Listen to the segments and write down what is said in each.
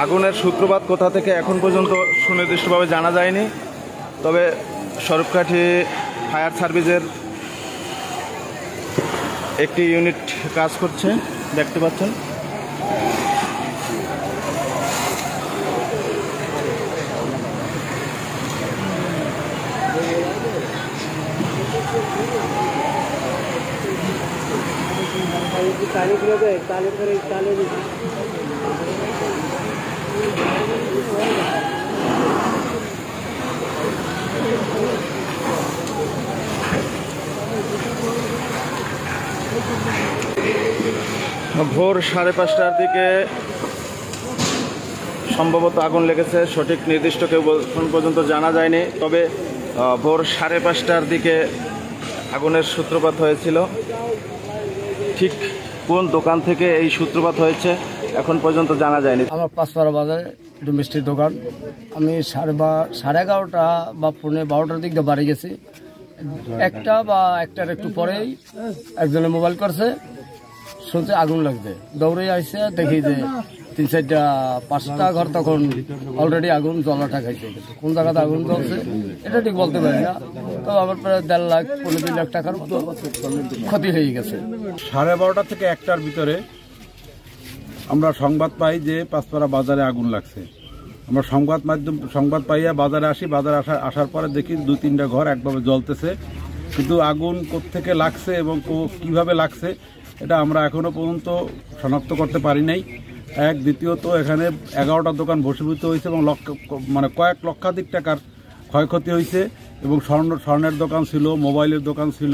আগুনের সূত্রপাত কোথা থেকে এখন পর্যন্ত সুনির্দিষ্টভাবে জানা যায়নি, তবে স্বরূপকাঠি ফায়ার সার্ভিসের একটি ইউনিট কাজ করছে, দেখতে পাচ্ছেন। ভোর 5:30টার দিকে সম্ভবত আগুন লেগেছে, সঠিক নির্দিষ্ট কেউ এখন পর্যন্ত জানা যায়নি। তবে ভোর 5:30টার দিকে আগুনের সূত্রপাত হয়েছিল। ঠিক কোন দোকান থেকে এই সূত্রপাত হয়েছে এখন পর্যন্ত জানা যায়নি। আমার পাঁচপাড়া বাজারে একটু মিষ্টির দোকান। আমি 11:30 বা 12টার দিক দিয়ে বাড়ি গেছি। 1টার একটু পরেই একজনে মোবাইল করছে, শুনছে আগুন লাগবে। দৌড়ে আসছে, দেখি যে 3-4-5টা ঘর তখন অলরেডি আগুন জ্বলাটা খাইছে। কোন জায়গাতে আগুন জ্বলছে এটা ঠিক বলতে পারি না। তো আমার প্রায় 1.5 লাখ 2 লাখ টাকার মতো ক্ষতি হয়ে গেছে। 12:30 থেকে 1টার ভিতরে আমরা সংবাদ পাই যে পাঁচপাড়া বাজারে আগুন লাগছে। আমরা সংবাদ পাইয়া বাজারে আসি। বাজারে আসার পরে দেখি 2-3টা ঘর একভাবে জ্বলতেছে, কিন্তু আগুন কোত্থেকে লাগছে এবং কিভাবে লাগছে এটা আমরা এখনো পর্যন্ত শনাক্ত করতে পারি নাই। দ্বিতীয়ত এখানে 11টা দোকান ভস্মীভূত হয়েছে এবং কয়েক লক্ষাধিক টাকার ক্ষয়ক্ষতি হয়েছে। এবং স্বর্ণের দোকান ছিল, মোবাইলের দোকান ছিল,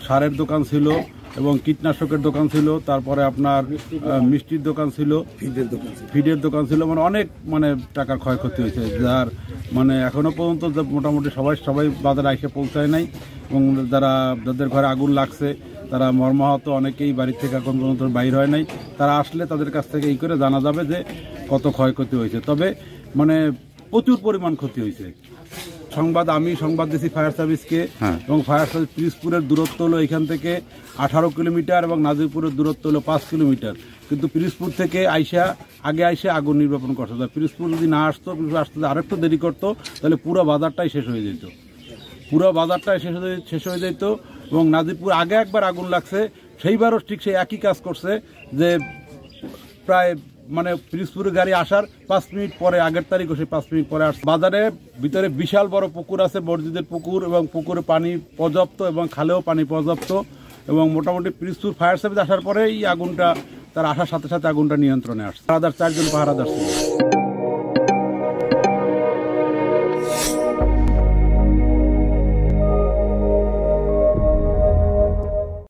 সারের দোকান ছিল এবং কীটনাশকের দোকান ছিল, তারপরে আপনার মিষ্টির দোকান ছিল, ফিডের দোকান ছিল। অনেক টাকার ক্ষয়ক্ষতি হয়েছে, যার এখনো পর্যন্ত মোটামুটি সবাই বাজারে এসে পৌঁছায় নাই। এবং যাদের ঘরে আগুন লাগছে তারা মর্মাহত, অনেকেই বাড়ি থেকে এখন পর্যন্ত বাইর হয় নাই। তারা আসলে তাদের কাছ থেকে এই করে জানা যাবে যে কত ক্ষয়ক্ষতি হয়েছে। তবে প্রচুর পরিমাণ ক্ষতি হয়েছে। আমি সংবাদ দিয়েছি ফায়ার সার্ভিসকে, এবং ফায়ার সার্ভিস পিরিজপুরের দূরত্ব হলো এখান থেকে 18 কিলোমিটার এবং নাজিরপুরের দূরত্ব হলো 5 কিলোমিটার। কিন্তু পিরিজপুর থেকে আগে আগুন নির্বাপন করতে হবে। পিরিজপুর যদি না আসতো, আসতে আরেকটু দেরি করতো, তাহলে পুরো বাজারটাই শেষ হয়ে যেত। শেষ হয়ে যেত। এবং নাজিরপুর আগে একবার আগুন লাগছে, সেইবারও ঠিক সেই একই কাজ করছে, যে প্রায় পিরিজপুরের গাড়ি আসার 5 মিনিট পরে, আগের তারিখও সেই 5 মিনিট পরে আসছে। বাজারের ভিতরে বিশাল বড় পুকুর আছে, মসজিদের পুকুর, এবং পুকুরে পানি পর্যাপ্ত এবং খালেও পানি পর্যাপ্ত। এবং মোটামুটি পিরিজপুর ফায়ার সার্ভিস আসার পরে এই আগুনটা, তার আসার সাথে সাথে আগুনটা নিয়ন্ত্রণে আসছে। 4 জন পাহারাদার ছিল।